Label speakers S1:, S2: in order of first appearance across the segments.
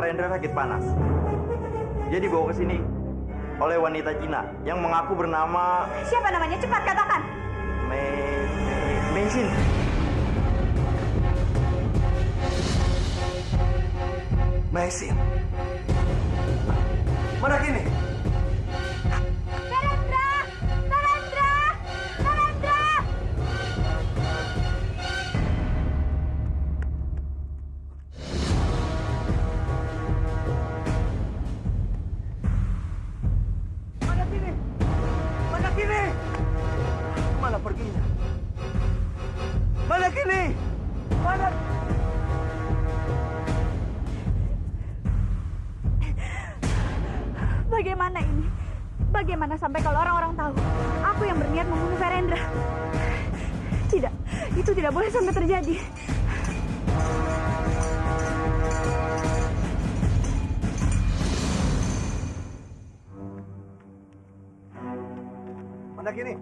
S1: Farendra sakit panas. Dia dibawa ke sini oleh wanita Cina yang mengaku bernama...
S2: Siapa namanya? Cepat katakan.
S1: Meisin.
S3: Meisin. Mana kini?
S2: Farendra! Farendra! Farendra!
S3: Mana kini? Mana kini? Mana perginya? Mana kini? Mana?
S2: Bagaimana ini? Bagaimana sampai kalau orang-orang tahu aku yang berniat membunuh Farendra? Tidak, itu tidak boleh sampai terjadi.
S3: Mana kini?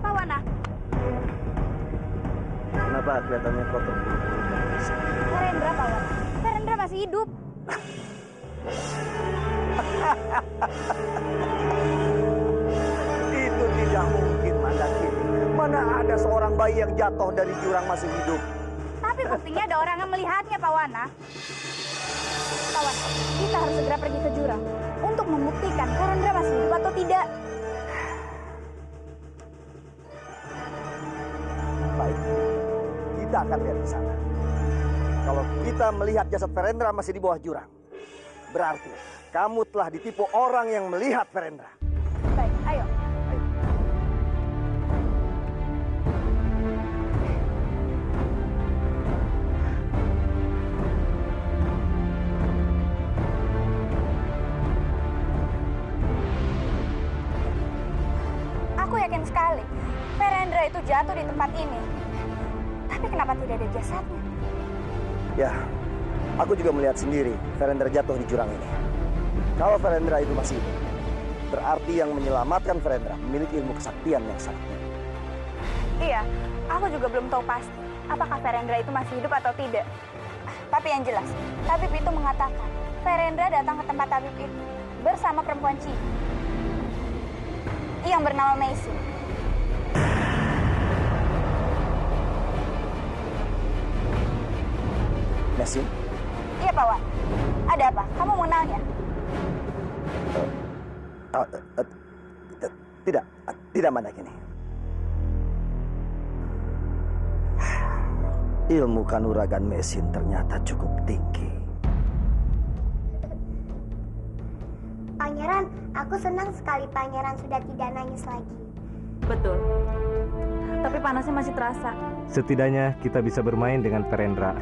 S2: Pawana,
S3: Kenapa kelihatannya kotor?
S2: Farendra, Pawana. Farendra masih hidup.
S3: Itu tidak mungkin, Mandakini. Mana ada seorang bayi yang jatuh dari jurang masih hidup?
S2: Tapi buktinya ada orang yang melihatnya, Pawana. Pawana, kita harus segera pergi ke jurang untuk membuktikan Farendra masih hidup atau tidak.
S3: Baik, kita akan lihat di sana. Kalau kita melihat jasad Farendra masih di bawah jurang, berarti kamu telah ditipu orang yang melihat Farendra.
S2: Baik, ayo.
S3: Ayo.
S2: Aku yakin sekali Farendra itu jatuh di tempat ini. Tapi kenapa tidak ada jasadnya?
S3: Ya, aku juga melihat sendiri Farendra jatuh di jurang ini. Kalau Farendra itu masih hidup, berarti yang menyelamatkan Farendra memiliki ilmu kesaktian yang sangat tinggi.
S2: Iya, aku juga belum tahu pasti apakah Farendra itu masih hidup atau tidak. Tapi yang jelas, tabib itu mengatakan Farendra datang ke tempat tabib itu bersama perempuan Cina yang bernama Meisin.
S3: Meisin?
S2: Iya, Pak Wan. Ada apa? Kamu mengenalnya?
S3: Tidak Mandakini. Ilmu kanuragan Meisin ternyata cukup tinggi.
S4: Pangeran, aku senang sekali Pangeran sudah tidak nangis lagi.
S2: Betul. Tapi panasnya masih terasa.
S5: Setidaknya kita bisa bermain dengan Farendra.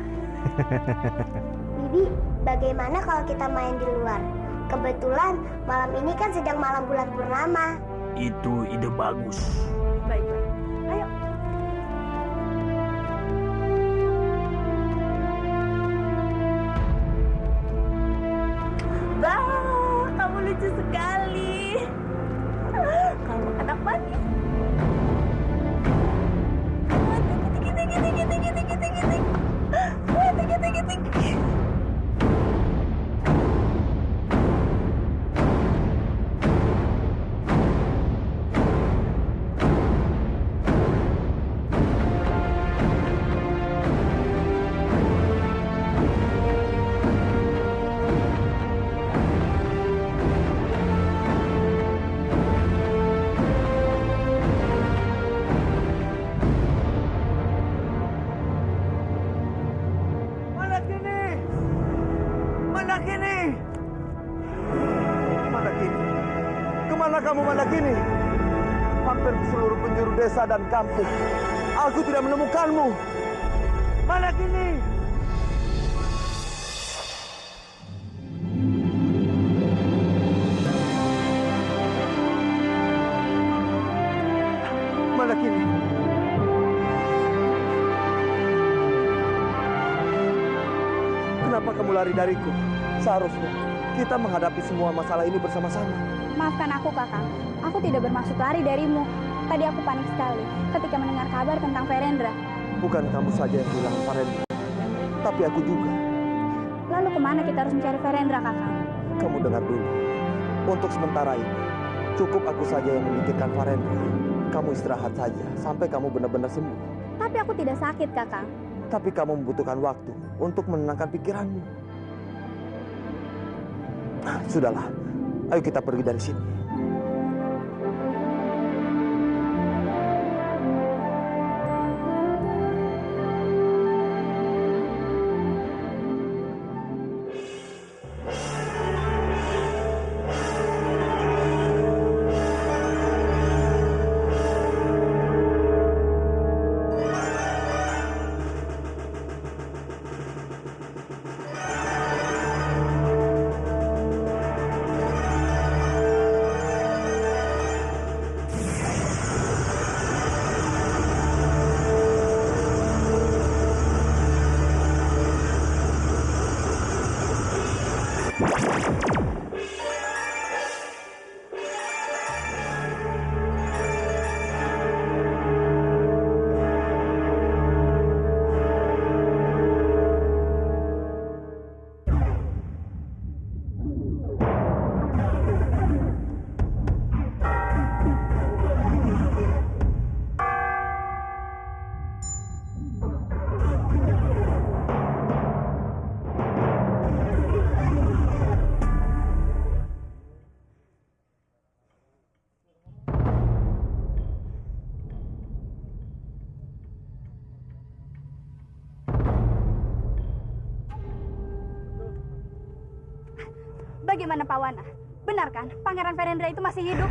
S4: Bibi, bagaimana kalau kita main di luar? Kebetulan malam ini kan sedang malam bulan purnama.
S6: Itu ide bagus.
S2: Baik. Ayo. Wah, kamu lucu sekali. Kamu anak manis.
S3: Kemana kamu Mandakini? Hampir di seluruh penjuru desa dan kampung, aku tidak menemukanmu. Mandakini! Mandakini! Kenapa kamu lari dariku? Seharusnya kita menghadapi semua masalah ini bersama-sama.
S2: Maafkan aku, Kakang. Aku tidak bermaksud lari darimu. Tadi aku panik sekali ketika mendengar kabar tentang Farendra.
S3: Bukan kamu saja yang hilang Farendra, tapi aku juga.
S2: Lalu kemana kita harus mencari Ferendra, Kakang?
S3: Kamu dengar dulu. Untuk sementara ini, cukup aku saja yang memikirkan Farendra. Kamu istirahat saja sampai kamu benar-benar sembuh.
S2: Tapi aku tidak sakit, Kakang.
S3: Tapi kamu membutuhkan waktu untuk menenangkan pikiranmu. Sudahlah, ayo kita pergi dari sini.
S2: Bagaimana Pak Wana? Benar kan Pangeran Ferendra itu masih hidup?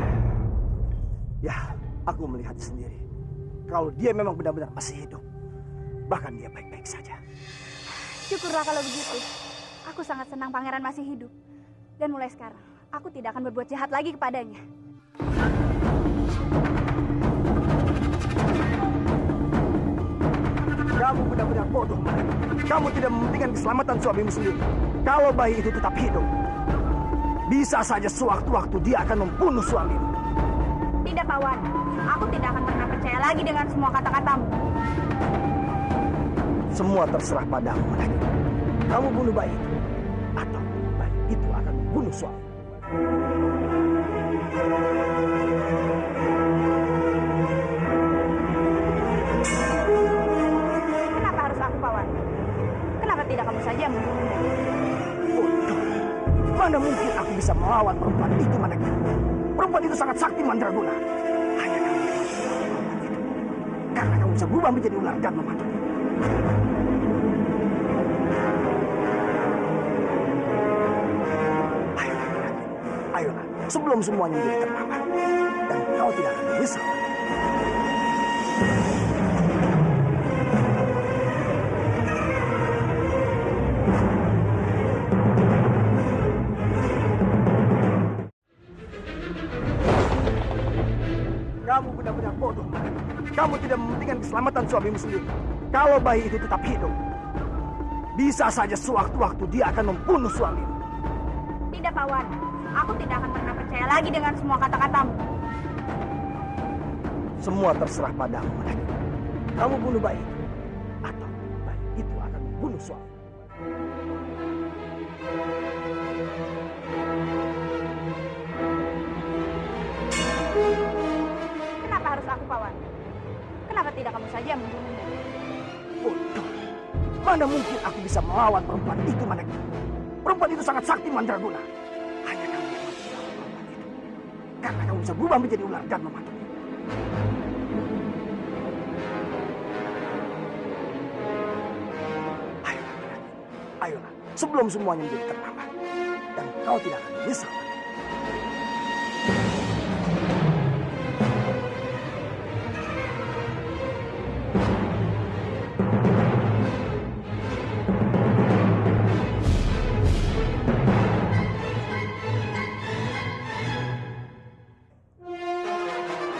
S3: Ya, aku melihat sendiri. Kalau dia memang benar-benar masih hidup. Bahkan dia baik-baik saja.
S2: Syukurlah kalau begitu. Aku sangat senang Pangeran masih hidup. Dan mulai sekarang, aku tidak akan berbuat jahat lagi kepadanya.
S3: Kamu benar-benar bodoh. Kamu tidak mementingkan keselamatan suamimu sendiri. Kalau bayi itu tetap hidup, bisa saja sewaktu-waktu dia akan membunuh suamimu.
S2: Tidak, Pak Wan. Aku tidak akan pernah percaya lagi dengan semua kata-katamu.
S3: Semua terserah padamu, Menaki. Kamu bunuh bayi itu, atau bayi itu akan membunuh suami.
S2: Kenapa harus aku, Pak Wan? Kenapa tidak kamu saja yang membunuhnya?
S3: Bodoh. Mana mungkin aku bisa melawan perempuan itu, Menaki? Perempuan itu sangat sakti mandraguna. Hanya kamu yang bisa melawan perempuan itu. Karena kamu bisa berubah menjadi ular dan mematuhi. Ayolah, sebelum semuanya menjadi terlambat. Dan kau tidak akan menyesal. Kamu benar-benar bodoh. Kamu tidak mementingkan keselamatan suamimu sendiri. Kalau bayi itu tetap hidup, bisa saja sewaktu-waktu dia akan membunuh suamimu.
S2: Tidak, Pak Wan. Aku tidak akan pernah percaya lagi dengan semua kata-katamu.
S3: Semua terserah padamu, Menaki. Kamu bunuh bayi itu, atau bayi itu akan membunuh suami.
S2: Kenapa harus aku, Pak Wan? Kenapa tidak kamu saja yang membunuhnya?
S3: Bodoh. Mana mungkin aku bisa melawan perempuan itu, Menaki? Perempuan itu sangat sakti mandraguna. Hanya kamu yang mampu melawan perempuan itu. Karena kamu bisa berubah menjadi ular dan mematuhi. Ayolah, Menaki. Ayolah, sebelum semuanya menjadi terlambat. Dan kau tidak akan menyesal.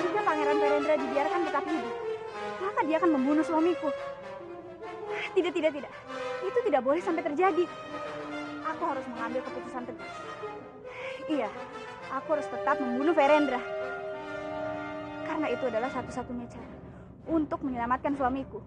S2: Jika Pangeran Ferendra dibiarkan tetap hidup, maka dia akan membunuh suamiku. Tidak. Itu tidak boleh sampai terjadi. Aku harus mengambil keputusan tegas. Iya, aku harus tetap membunuh Ferendra. Karena itu adalah satu-satunya cara untuk menyelamatkan suamiku.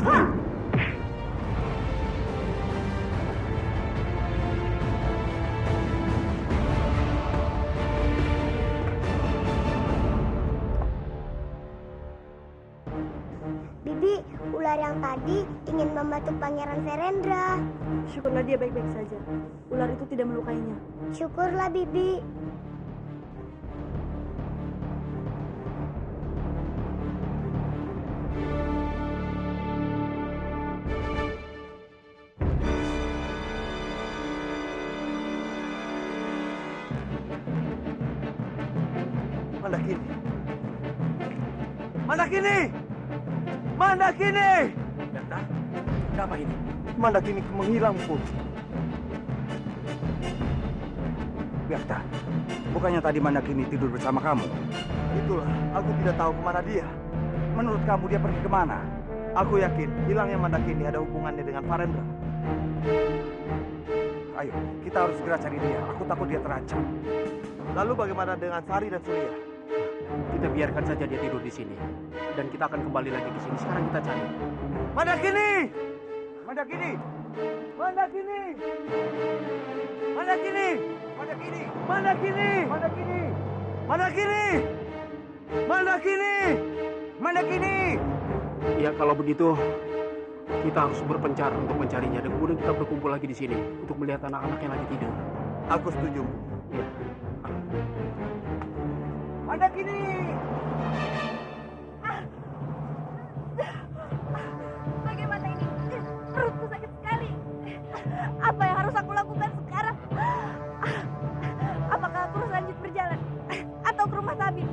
S4: Bibi, ular yang tadi ingin membantu Pangeran Verendra.
S2: Syukurlah dia baik-baik saja. Ular itu tidak melukainya.
S4: Syukurlah, Bibi.
S3: Mandakini! Mandakini! Mandakini!
S6: Berta, kenapa ini?
S3: Mandakini menghilang, Put. Berta, bukannya tadi Mandakini tidur bersama kamu? Itulah, aku tidak tahu kemana dia. Menurut kamu dia pergi kemana? Aku yakin hilangnya Mandakini ada hubungannya dengan Farendra. Ayo, kita harus segera cari dia. Aku takut dia terancam. Lalu bagaimana dengan Sari dan Surya?
S6: Kita biarkan saja dia tidur di sini. Dan kita akan kembali lagi ke sini. Sekarang kita cari.
S3: Mandakini! Mandakini! Mandakini! Mandakini! Mandakini! Mandakini! Mandakini! Mandakini! Mandakini! Mandakini!
S6: Ya kalau begitu, kita harus berpencar untuk mencarinya. Dan kemudian kita berkumpul lagi di sini. Untuk melihat anak-anak yang lagi tidur.
S3: Aku setuju.
S6: Ya.
S3: Mandakini!
S2: Bagaimana ini? Perutku sakit sekali. Apa yang harus aku lakukan sekarang? Apakah aku harus lanjut berjalan? Atau ke rumah tabib?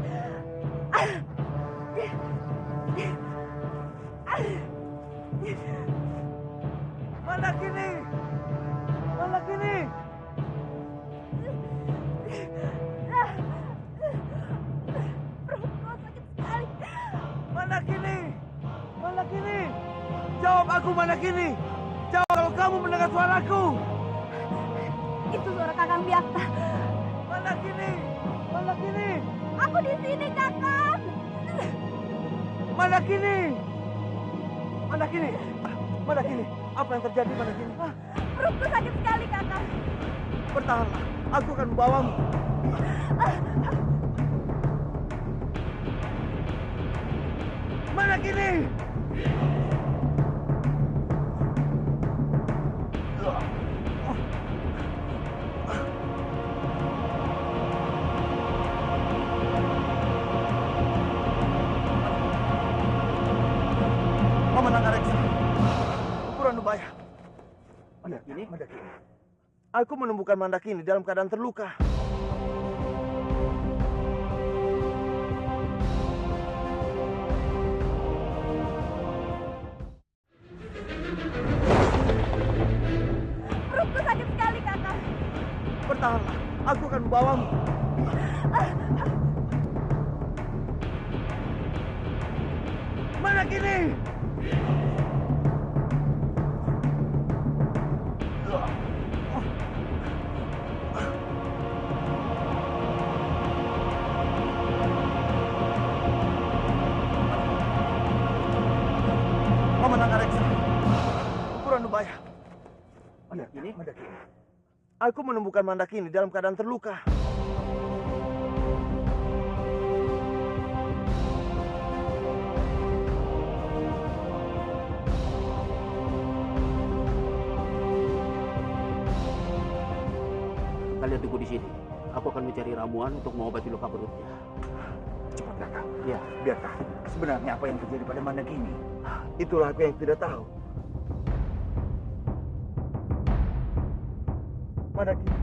S3: Mandakini! Mandakini!
S2: Perutku sakit sekali.
S3: Mandakini! Mandakini! Jawab aku, Mandakini! Jawab kalau kamu mendengar suaraku!
S2: Itu suara Kakang Biakta.
S3: Mandakini! Mandakini!
S2: Aku di sini, Kakang.
S3: Mandakini! Mandakini! Mandakini! Apa yang terjadi, Mandakini?
S2: Perutku sakit sekali, Kakang.
S3: Bertahanlah, aku akan membawamu. Mandakini! Paman Reksa, ukuran Nubaya. Mandakini? Mandakini. Aku menemukan Mandakini dalam keadaan terluka.
S2: Perutku sakit sekali, Kakang.
S3: Bertahanlah, aku akan membawamu. Mandakini! Paman Reksa, ukuran Nubaya. Mandakini? Mandakini. Aku menemukan Mandakini dalam keadaan terluka.
S6: Kalian tunggu di sini. Aku akan mencari ramuan untuk mengobati luka perutnya.
S3: Cepat, Kakak.
S6: Ya.
S3: Biarkan. Sebenarnya apa yang terjadi pada Mandakini? Itulah aku yang tidak tahu. Mandakini.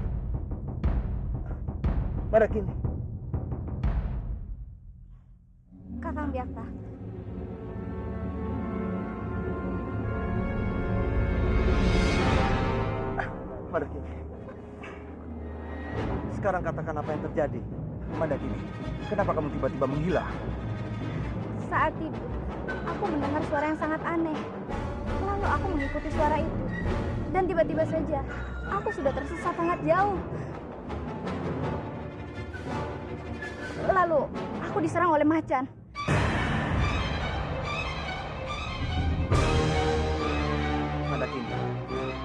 S3: Mandakini.
S2: Kakang Biakta.
S3: Mandakini. Sekarang katakan apa yang terjadi. Mandakini, kenapa kamu tiba-tiba menghilang?
S2: Saat tidur, aku mendengar suara yang sangat aneh. Lalu aku mengikuti suara itu. Dan tiba-tiba saja, aku sudah tersesat sangat jauh. Lalu, aku diserang oleh macan.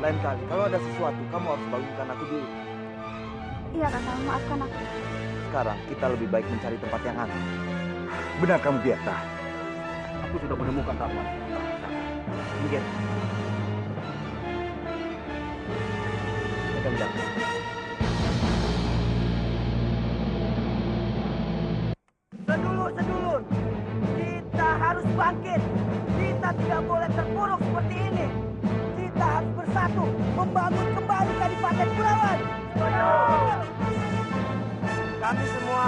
S1: Lain kali kalau ada sesuatu kamu harus bangunkan aku dulu.
S2: Iya kakak, maafkan aku.
S1: Sekarang kita lebih baik mencari tempat yang aman.
S3: Benar kamu, Biata.
S6: Aku sudah menemukan taman.
S1: Mungkin. Pegang jalan.
S3: Sedulur, kita harus bangkit. Kita tidak boleh terpuruk seperti ini. Kita harus bersatu membangun kembali Kadipaten Kurawan.
S7: Kami semua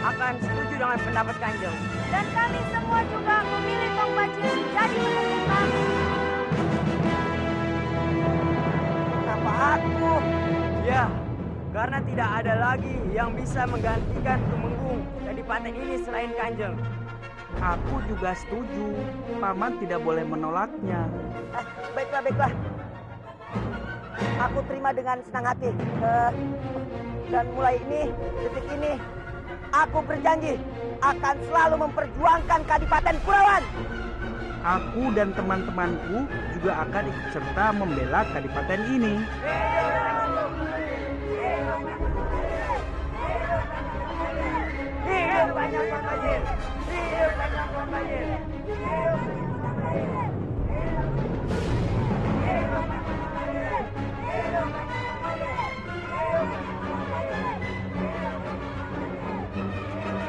S7: akan setuju dengan pendapat Kanjeng.
S2: Dan kami semua juga memilih Tong Bajil jadi pendukung kami.
S3: Kenapa aku?
S7: Ya, karena tidak ada lagi yang bisa menggantikan Tumenggung Kadipaten ini selain Kanjeng.
S8: Aku juga setuju. Paman tidak boleh menolaknya.
S3: Baiklah. Aku terima dengan senang hati. Dan mulai detik ini, aku berjanji akan selalu memperjuangkan Kadipaten Kurawan.
S8: Aku dan teman-temanku juga akan ikut serta membela Kadipaten ini.
S3: Hidup banyak Tuan Bajil! Hidup banyak Tuan Bajil!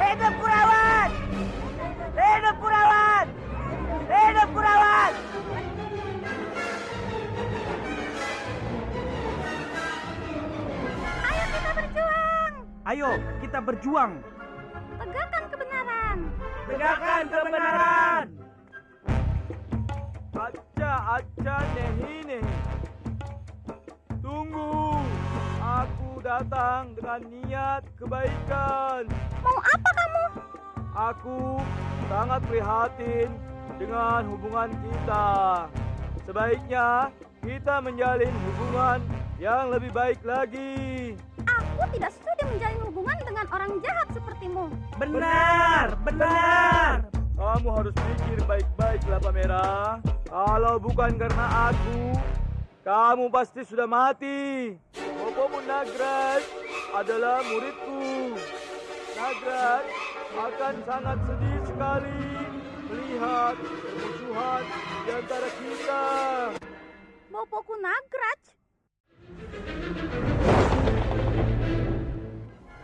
S3: Hidup Kurawan! Hidup Kurawan! Hidup Kurawan!
S2: Ayo kita berjuang.
S8: Ayo, kita berjuang.
S2: Tegakkan kebenaran.
S8: Tegakkan kebenaran.
S1: Aca nehi. Tunggu, aku datang dengan niat kebaikan.
S2: Mau apa kamu?
S1: Aku sangat prihatin dengan hubungan kita. Sebaiknya kita menjalin hubungan yang lebih baik lagi.
S2: Aku tidak sudi menjalin hubungan dengan orang jahat sepertimu.
S8: Benar.
S1: Kamu harus pikir baik-baik, Kelapa Merah. Kalau bukan karena aku, kamu pasti sudah mati. Bopomu Nagras adalah muridku. Nagras akan sangat sedih sekali melihat permusuhan di antara kita.
S2: Bopoku Nagraj.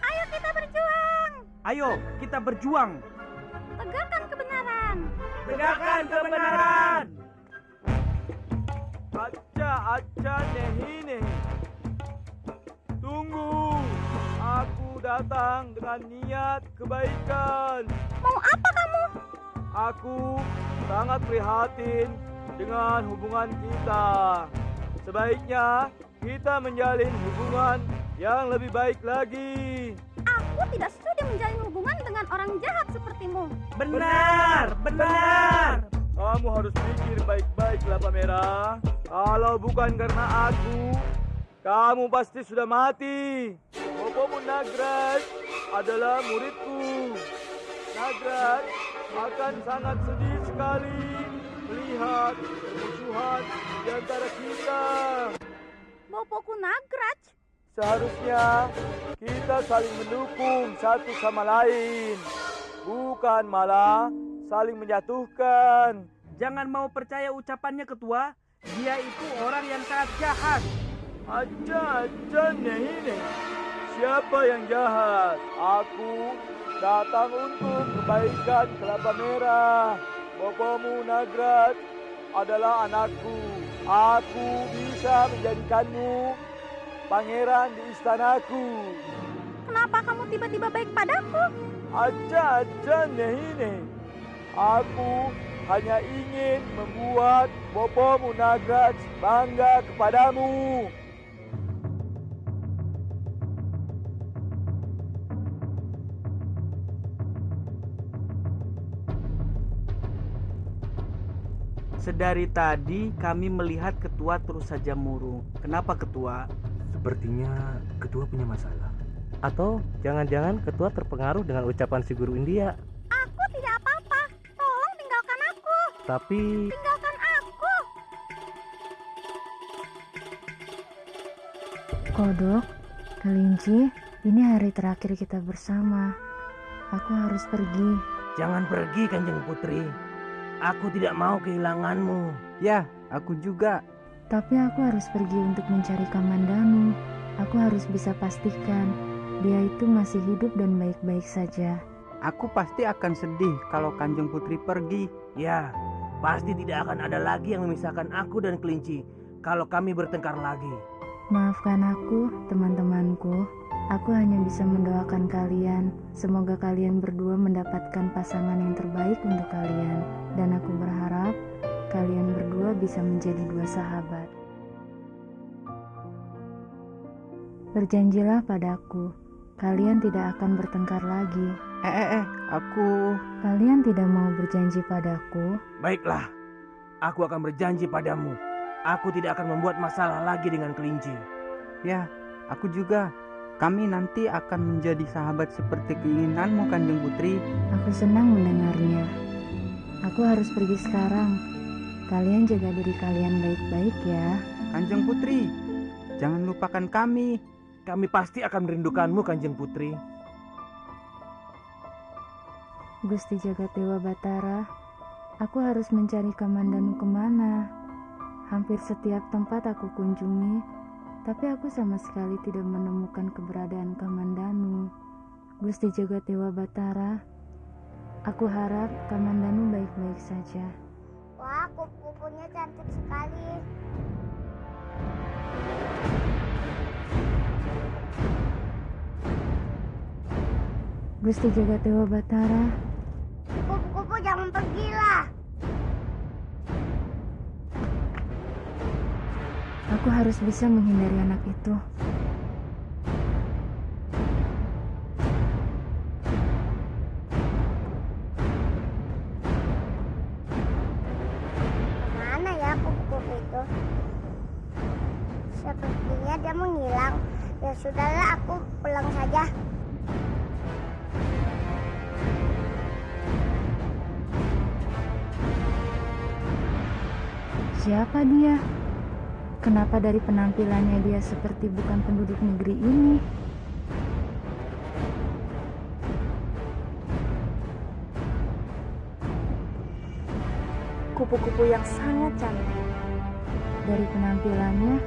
S2: Ayo kita berjuang.
S8: Ayo, kita berjuang.
S2: Tegakkan kebenaran.
S8: Tegakkan kebenaran.
S1: Aca nehi. Tunggu, aku datang dengan niat kebaikan.
S2: Mau apa kamu?
S1: Aku sangat prihatin dengan hubungan kita. Sebaiknya kita menjalin hubungan yang lebih baik lagi.
S2: Aku tidak sudi menjalin hubungan dengan orang jahat sepertimu.
S8: Benar.
S1: Kamu harus pikir baik-baik, Kelapa Merah. Kalau bukan karena aku, kamu pasti sudah mati. Bopomu Nagras adalah muridku. Nagras akan sangat sedih sekali melihat permusuhan di antara kita.
S2: Bopoku Nagraj.
S1: Seharusnya kita saling mendukung satu sama lain, bukan malah saling menjatuhkan.
S8: Jangan mau percaya ucapannya, Ketua. Dia itu orang yang sangat jahat.
S1: Aca nehi. Siapa yang jahat? Aku datang untuk kebaikan Kelapa Merah. Bopomu Nagras adalah anakku. Aku bisa menjadikanmu pangeran di istanaku.
S2: Kenapa kamu tiba-tiba baik padaku?
S1: Aca nehi. Aku hanya ingin membuat Bopomu Nagras bangga kepadamu.
S8: Sedari tadi kami melihat Ketua terus saja murung. Kenapa, Ketua?
S5: Sepertinya ketua punya masalah. Atau jangan-jangan ketua terpengaruh dengan ucapan si guru India.
S2: Aku tidak apa-apa. Tolong tinggalkan aku.
S5: Tapi
S2: Tinggalkan aku.
S9: Kodok, kelinci, ini hari terakhir kita bersama. Aku harus pergi.
S5: Jangan pergi, Kanjeng Putri. Aku tidak mau kehilanganmu.
S10: Ya, aku juga.
S9: Tapi aku harus pergi untuk mencari Kamandanu. Aku harus bisa pastikan dia itu masih hidup dan baik-baik saja.
S10: Aku pasti akan sedih kalau Kanjeng Putri pergi.
S5: Ya, pasti tidak akan ada lagi yang memisahkan aku dan kelinci kalau kami bertengkar lagi.
S9: Maafkan aku, teman-temanku. Aku hanya bisa mendoakan kalian. Semoga kalian berdua mendapatkan pasangan yang terbaik untuk kalian. Dan aku berharap kalian berdua bisa menjadi dua sahabat. Berjanjilah padaku, kalian tidak akan bertengkar lagi.
S10: Aku...
S9: Kalian tidak mau berjanji padaku?
S5: Baiklah, aku akan berjanji padamu. Aku tidak akan membuat masalah lagi dengan kelinci.
S10: Ya, aku juga. Kami nanti akan menjadi sahabat seperti keinginanmu, Kanjeng Putri.
S9: Aku senang mendengarnya. Aku harus pergi sekarang. Kalian jaga diri kalian baik-baik ya.
S10: Kanjeng Putri, jangan lupakan kami.
S5: Kami pasti akan merindukanmu, Kanjeng Putri.
S9: Gusti Jagat Dewa Batara, aku harus mencari Kamandanu kemana? Hampir setiap tempat aku kunjungi, tapi aku sama sekali tidak menemukan keberadaan Kamandanu. Gusti Jagat Dewa Batara, aku harap Kamandanu baik-baik saja.
S4: Wah, kupu-kupunya cantik sekali.
S9: Gusti Jagat Dewa Batara,
S4: Kupu-kupu jangan pergilah.
S9: aku harus bisa menghindari anak itu.
S4: Kemana ya kupu-kupu itu? Sepertinya dia menghilang. Ya sudahlah, aku pulang saja.
S9: Siapa dia? Kenapa dari penampilannya dia seperti bukan penduduk negeri ini?
S2: Kupu-kupu yang sangat cantik.
S9: Dari penampilannya,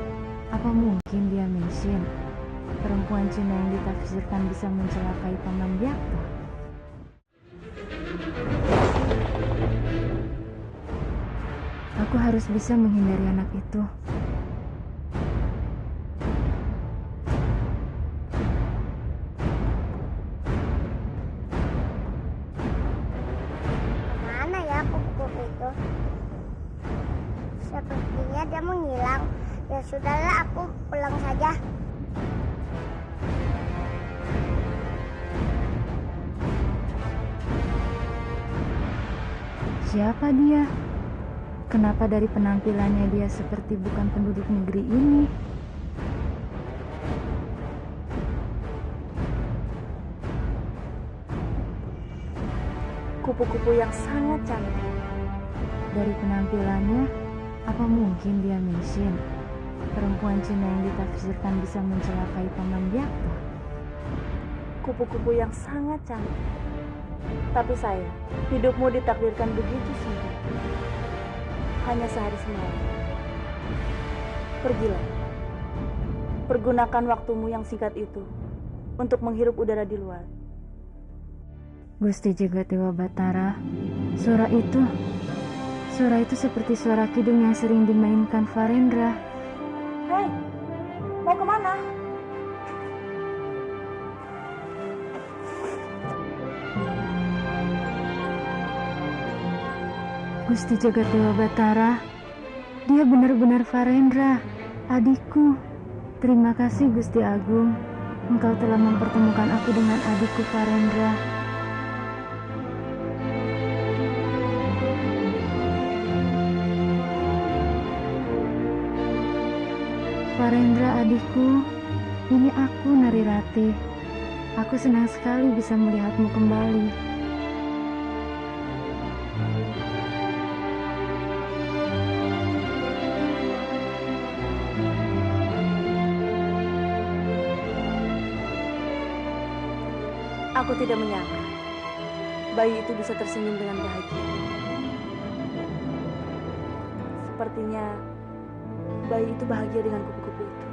S9: apa mungkin dia Menshin? Perempuan Cina yang ditafsirkan bisa mencelakai Paman Byakta. Aku harus bisa menghindari anak itu.
S4: Kemana ya kupu-kupu itu? Sepertinya dia menghilang. Ya sudahlah, aku pulang saja.
S9: Siapa dia? Kenapa dari penampilannya dia seperti bukan penduduk negeri ini?
S2: Kupu-kupu yang sangat cantik.
S9: Dari penampilannya, apa mungkin dia Menshin? Perempuan Cina yang ditafsirkan bisa mencelakai Paman Byakta.
S2: Kupu-kupu yang sangat cantik. Tapi sayang, hidupmu ditakdirkan begitu singkat. Hanya sehari semalam. Pergilah. Pergunakan waktumu yang singkat itu untuk menghirup udara di luar.
S9: Gusti Jagat Dewa Batara, suara itu seperti suara kidung yang sering dimainkan Farendra.
S2: Hei, mau kemana?
S9: Gusti Jagat Dewa Batara, dia benar-benar Farendra, adikku. Terima kasih Gusti Agung, engkau telah mempertemukan aku dengan adikku Farendra. Farendra adikku, ini aku Narirati. Aku senang sekali bisa melihatmu kembali.
S2: Aku tidak menyangka bayi itu bisa tersenyum dengan bahagia. Sepertinya bayi itu bahagia dengan kupu-kupu itu.